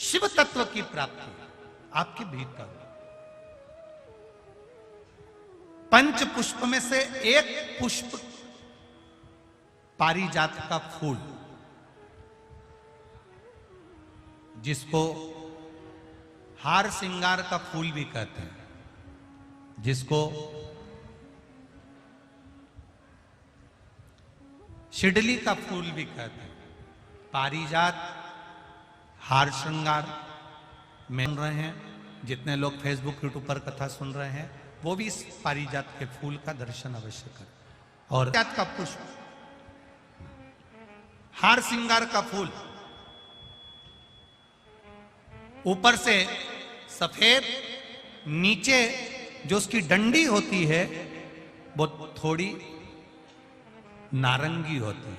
शिव तत्व की प्राप्ति आपके भीतर। पंच पुष्प में से एक पुष्प पारिजात का फूल, जिसको हार श्रृंगार का फूल भी कहते हैं, जिसको शिडली का फूल भी कहते हैं। पारिजात हार श्रृंगार में सुन रहे हैं, जितने लोग फेसबुक यूट्यूब पर कथा सुन रहे हैं वो भी इस पारिजात के फूल का दर्शन अवश्य करें। और पारिजात का पुष्प, हार श्रृंगार का फूल, ऊपर से सफेद, नीचे जो उसकी डंडी होती है वो थोड़ी नारंगी होती है,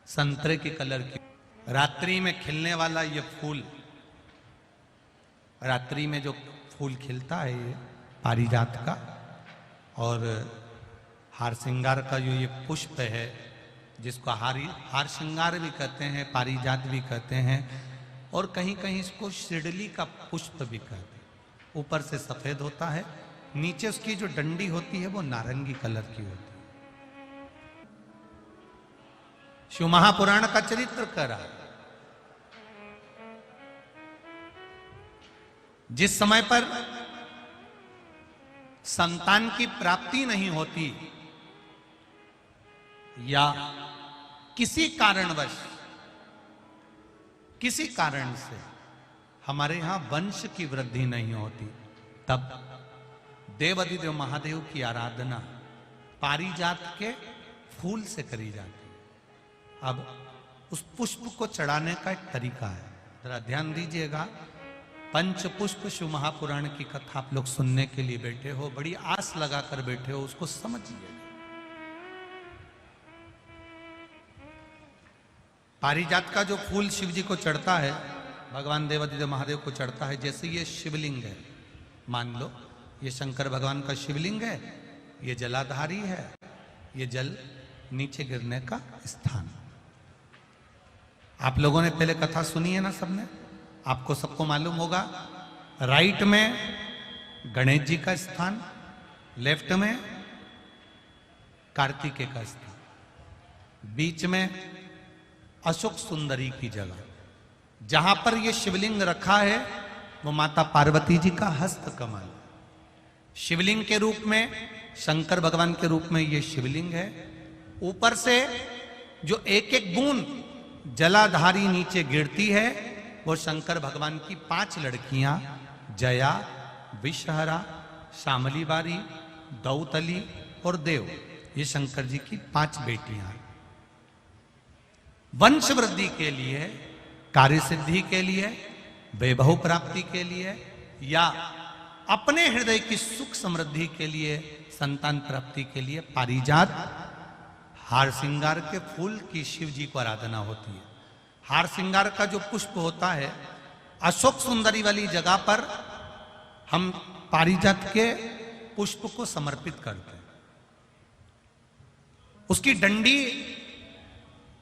संतरे की कलर की। रात्रि में खिलने वाला ये फूल, रात्रि में जो फूल खिलता है ये पारिजात का, और हार श्रृंगार का जो ये पुष्प है जिसको हार श्रृंगार भी कहते हैं, पारिजात भी कहते हैं, और कहीं कहीं इसको शिडली का पुष्प भी कहते हैं। ऊपर से सफेद होता है, नीचे उसकी जो डंडी होती है वो नारंगी कलर की होती है। शिव महापुराण का चरित्र कर रहा है। जिस समय पर संतान की प्राप्ति नहीं होती या किसी कारणवश, किसी कारण से हमारे यहां वंश की वृद्धि नहीं होती, तब देवाधिदेव महादेव की आराधना पारिजात के फूल से करी जाती है। अब उस पुष्प को चढ़ाने का एक तरीका है, जरा ध्यान दीजिएगा। पंच पुष्प शिव महापुराण की कथा आप लोग सुनने के लिए बैठे हो, बड़ी आस लगाकर बैठे हो, उसको समझिए। पारिजात का जो फूल शिव जी को चढ़ता है, भगवान देवाधिदेव महादेव को चढ़ता है, जैसे ये शिवलिंग है, मान लो ये शंकर भगवान का शिवलिंग है, ये जलाधारी है, ये जल नीचे गिरने का स्थान। आप लोगों ने पहले कथा सुनी है ना सबने, आपको सबको मालूम होगा। राइट में गणेश जी का स्थान, लेफ्ट में कार्तिकेय का स्थान, बीच में अशोक सुंदरी की जगह। जहां पर यह शिवलिंग रखा है वो माता पार्वती जी का हस्त कमल, शिवलिंग के रूप में, शंकर भगवान के रूप में यह शिवलिंग है। ऊपर से जो एक एक बूंद जलाधारी नीचे गिरती है वो शंकर भगवान की 5 लड़कियां, जया, विषहरा, शामली बारी, दौतली और देव, ये शंकर जी की 5 बेटियां हैं। वंश वृद्धि के लिए, कार्य सिद्धि के लिए, वैभव प्राप्ति के लिए, या अपने हृदय की सुख समृद्धि के लिए, संतान प्राप्ति के लिए पारिजात हार श्रृंगार के फूल की शिव जी को आराधना होती है। हार श्रृंगार का जो पुष्प होता है, अशोक सुंदरी वाली जगह पर हम पारिजात के पुष्प को समर्पित करते हैं। उसकी डंडी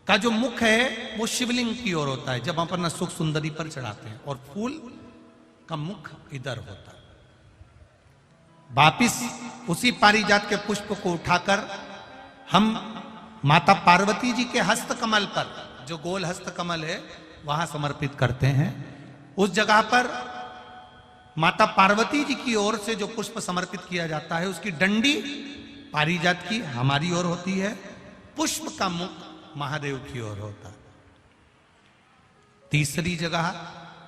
का जो मुख है वो शिवलिंग की ओर होता है जब हम अपना अशोक सुंदरी पर चढ़ाते हैं, और फूल का मुख इधर होता है। वापिस उसी पारिजात के पुष्प को उठाकर हम माता पार्वती जी के हस्त कमल पर, जो गोल हस्त कमल है, वहां समर्पित करते हैं। उस जगह पर माता पार्वती जी की ओर से जो पुष्प समर्पित किया जाता है, उसकी डंडी पारिजात की हमारी ओर होती है, पुष्प का मुख महादेव की ओर होता है। तीसरी जगह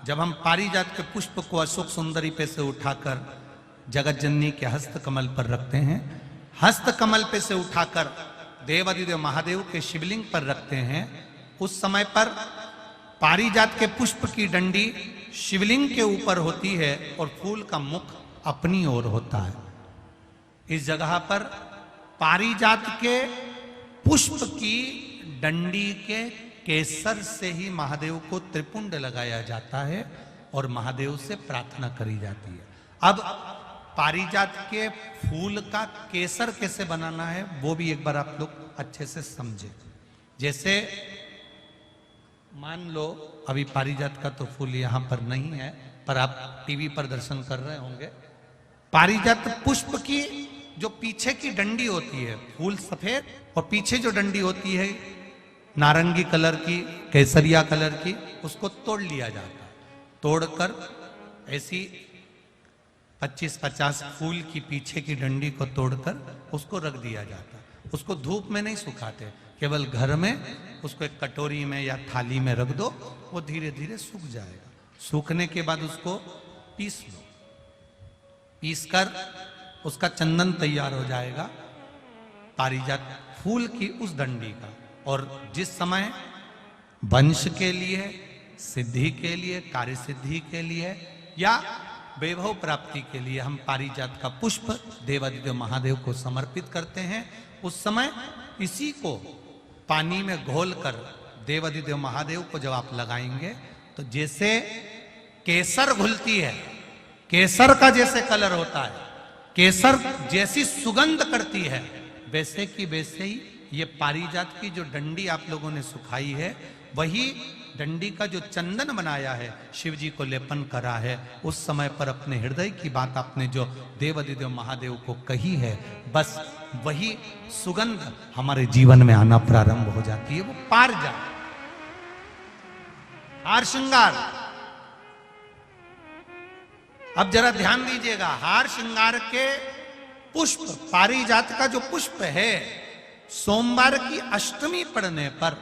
जब हम पारिजात के पुष्प को अशोक सुंदरी पे से उठाकर जगत जननी के हस्त कमल पर रखते हैं, हस्त कमल पे से उठाकर देवाधिदेव महादेव के शिवलिंग पर रखते हैं, उस समय पर पारिजात के पुष्प की डंडी शिवलिंग के ऊपर होती है और फूल का मुख अपनी ओर होता है। इस जगह पर पारिजात के पुष्प की डंडी के केसर से ही महादेव को त्रिपुंड लगाया जाता है और महादेव से प्रार्थना करी जाती है। अब पारिजात के फूल का केसर कैसे बनाना है वो भी एक बार आप लोग अच्छे से समझे। जैसे मान लो अभी पारिजात का तो फूल यहां पर नहीं है, पर आप टीवी पर दर्शन कर रहे होंगे। पारिजात पुष्प की जो पीछे की डंडी होती है, फूल सफेद और पीछे जो डंडी होती है नारंगी कलर की, केसरिया कलर की, उसको तोड़ लिया जाता है। तोड़कर ऐसी 25-50 फूल की पीछे की डंडी को तोड़कर उसको रख दिया जाता है। उसको धूप में नहीं सुखाते, केवल घर में उसको एक कटोरी में या थाली में रख दो, वो धीरे धीरे सूख जाएगा। सूखने के बाद उसको पीस लो, पीसकर उसका चंदन तैयार हो जाएगा पारिजात फूल की उस डंडी का। और जिस समय वंश के लिए, सिद्धि के लिए, कार्य सिद्धि के लिए या वैभव प्राप्ति के लिए हम पारिजात का पुष्प देवादिदेव महादेव को समर्पित करते हैं, उस समय इसी को पानी में घोलकर देवादिदेव महादेव को जब आप लगाएंगे तो जैसे केसर घुलती है, केसर का जैसे कलर होता है, केसर जैसी सुगंध करती है, वैसे की वैसे ही ये पारिजात की जो डंडी आप लोगों ने सुखाई है, वही डंडी का जो चंदन बनाया है, शिव जी को लेपन करा है, उस समय पर अपने हृदय की बात आपने जो देवादिदेव महादेव को कही है, बस वही सुगंध हमारे जीवन में आना प्रारंभ हो जाती है। वो पारिजात हार श्रृंगार। अब जरा ध्यान दीजिएगा, हार श्रृंगार के पुष्प, पारिजात का जो पुष्प है, सोमवार की अष्टमी पड़ने पर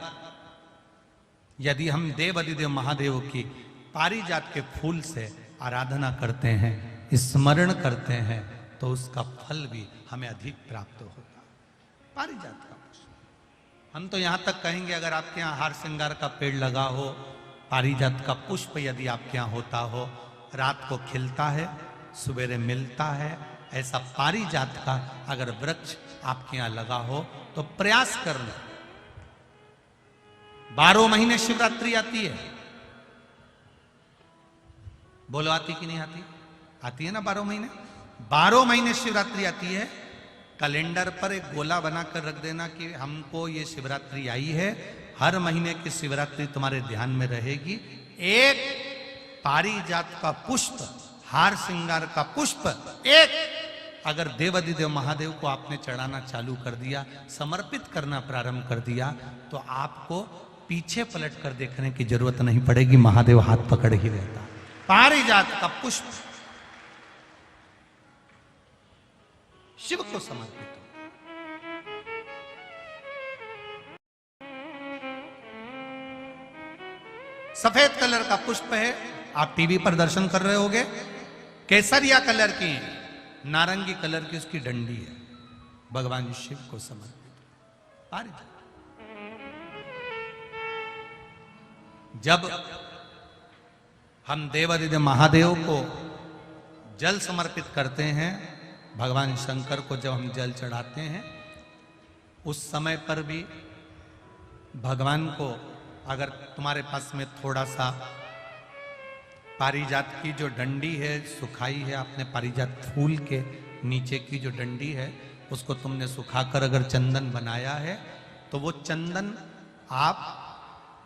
यदि हम देवादिदेव महादेव की पारिजात के फूल से आराधना करते हैं, स्मरण करते हैं, तो उसका फल भी हमें अधिक प्राप्त होता है। पारिजात का पुष्प, हम तो यहां तक कहेंगे अगर आपके यहां हार श्रृंगार का पेड़ लगा हो, पारिजात का पुष्प यदि आपके यहां होता हो, रात को खिलता है, सवेरे मिलता है, ऐसा पारिजात का अगर वृक्ष आपके यहां लगा हो तो प्रयास कर लो। 12 महीने शिवरात्रि आती है, बोलो आती कि नहीं आती? आती है ना 12 महीने। 12 महीने शिवरात्रि आती है। कैलेंडर पर एक गोला बनाकर रख देना कि हमको ये शिवरात्रि आई है, हर महीने की शिवरात्रि तुम्हारे ध्यान में रहेगी। एक पारिजात का पुष्प, हार श्रृंगार का पुष्प, एक अगर देवादिदेव महादेव को आपने चढ़ाना चालू कर दिया, समर्पित करना प्रारंभ कर दिया, तो आपको पीछे पलट कर देखने की जरूरत नहीं पड़ेगी, महादेव हाथ पकड़ ही रहता। पारिजात का पुष्प शिव को समर्पित हो। सफेद कलर का पुष्प है, आप टीवी पर दर्शन कर रहे होंगे। केसरिया कलर की, नारंगी कलर की उसकी डंडी है, भगवान शिव को समर्पित पारिजात। जब हम देवादिदेव महादेव को जल समर्पित करते हैं, भगवान शंकर को जब हम जल चढ़ाते हैं, उस समय पर भी भगवान को, अगर तुम्हारे पास में थोड़ा सा पारिजात की जो डंडी है सुखाई है, आपने पारिजात फूल के नीचे की जो डंडी है उसको तुमने सुखाकर अगर चंदन बनाया है, तो वो चंदन आप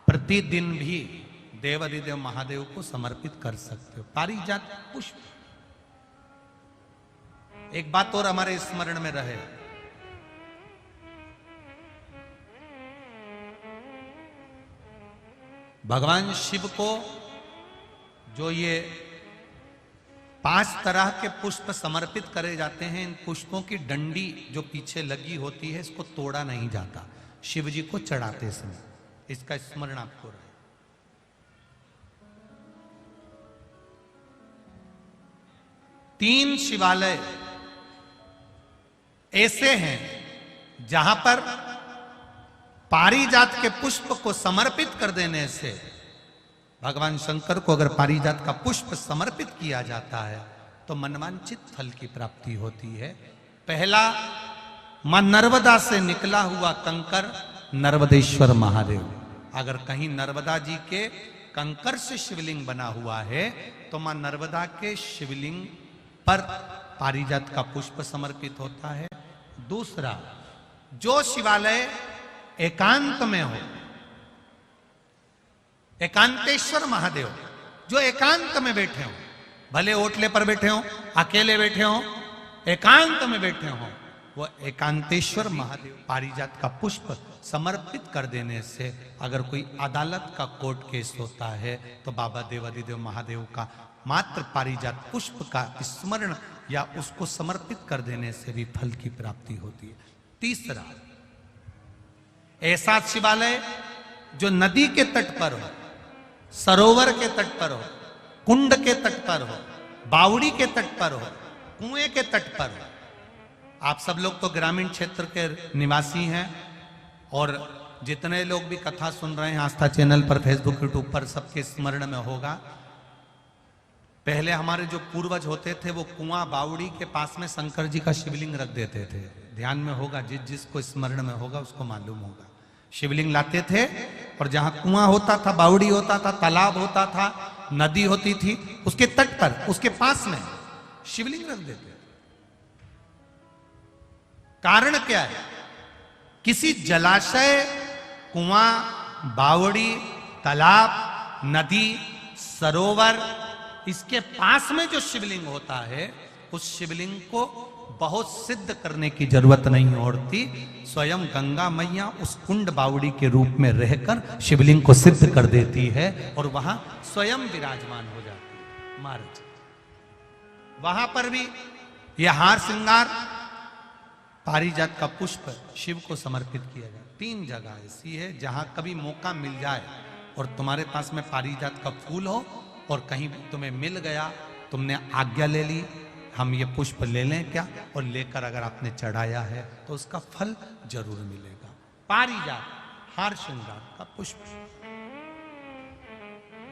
प्रतिदिन भी देवादिदेव महादेव को समर्पित कर सकते हो। पारिजात पुष्प। एक बात और हमारे स्मरण में रहे, भगवान शिव को जो ये 5 तरह के पुष्प समर्पित करे जाते हैं, इन पुष्पों की डंडी जो पीछे लगी होती है, इसको तोड़ा नहीं जाता शिव जी को चढ़ाते समय। इसका स्मरण आपको रहे। तीन शिवालय ऐसे हैं जहां पर पारिजात के पुष्प को समर्पित कर देने से, भगवान शंकर को अगर पारिजात का पुष्प समर्पित किया जाता है तो मनवांचित फल की प्राप्ति होती है। पहला, मां नर्मदा से निकला हुआ कंकर नर्मदेश्वर महादेव। अगर कहीं नर्मदा जी के कंकर से शिवलिंग बना हुआ है तो मां नर्मदा के शिवलिंग पर पारिजात का पुष्प समर्पित होता है। दूसरा, जो शिवालय एकांत में हो, एकांतेश्वर महादेव जो एकांत में बैठे हो, भले ओटले पर बैठे हो, अकेले बैठे हो, एकांत में बैठे हो, वो एकांतेश्वर महादेव पारिजात का पुष्प समर्पित कर देने से अगर कोई अदालत का कोर्ट केस होता है तो बाबा देवादिदेव महादेव का मात्र पारिजात पुष्प का स्मरण या उसको समर्पित कर देने से भी फल की प्राप्ति होती है। तीसरा, ऐसा शिवालय जो नदी के तट पर हो, सरोवर के तट पर हो, कुंड के तट पर हो, बावड़ी के तट पर हो, कुएं के तट पर हो। आप सब लोग तो ग्रामीण क्षेत्र के निवासी हैं और जितने लोग भी कथा सुन रहे हैं आस्था चैनल पर, फेसबुक, यूट्यूब पर, सबके स्मरण में होगा, पहले हमारे जो पूर्वज होते थे वो कुआं बावड़ी के पास में शंकर जी का शिवलिंग रख देते थे। ध्यान में होगा, जिसको स्मरण में होगा उसको मालूम होगा। शिवलिंग लाते थे और जहां कुआं होता था, बावड़ी होता था, तालाब होता था, नदी होती थी, उसके तट पर, उसके पास में शिवलिंग रख देते थे। कारण क्या है? किसी जलाशय, कुआं, बावड़ी, तालाब, नदी, सरोवर, इसके पास में जो शिवलिंग होता है उस शिवलिंग को बहुत सिद्ध करने की जरूरत नहीं होती। स्वयं गंगा मैया उस कुंड बावड़ी के रूप में रहकर शिवलिंग को सिद्ध कर देती है और वहां स्वयं विराजमान हो जाती है महाराज। वहां पर भी यह हार श्रृंगार पारिजात का पुष्प शिव को समर्पित किया जाए। 3 जगह ऐसी है जहां कभी मौका मिल जाए और तुम्हारे पास में पारिजात का फूल हो और कहीं तुम्हें मिल गया, तुमने आज्ञा ले ली, हम ये पुष्प ले लें क्या, और लेकर अगर आपने चढ़ाया है तो उसका फल जरूर मिलेगा। पारिजात हार श्रृंगार का पुष्प।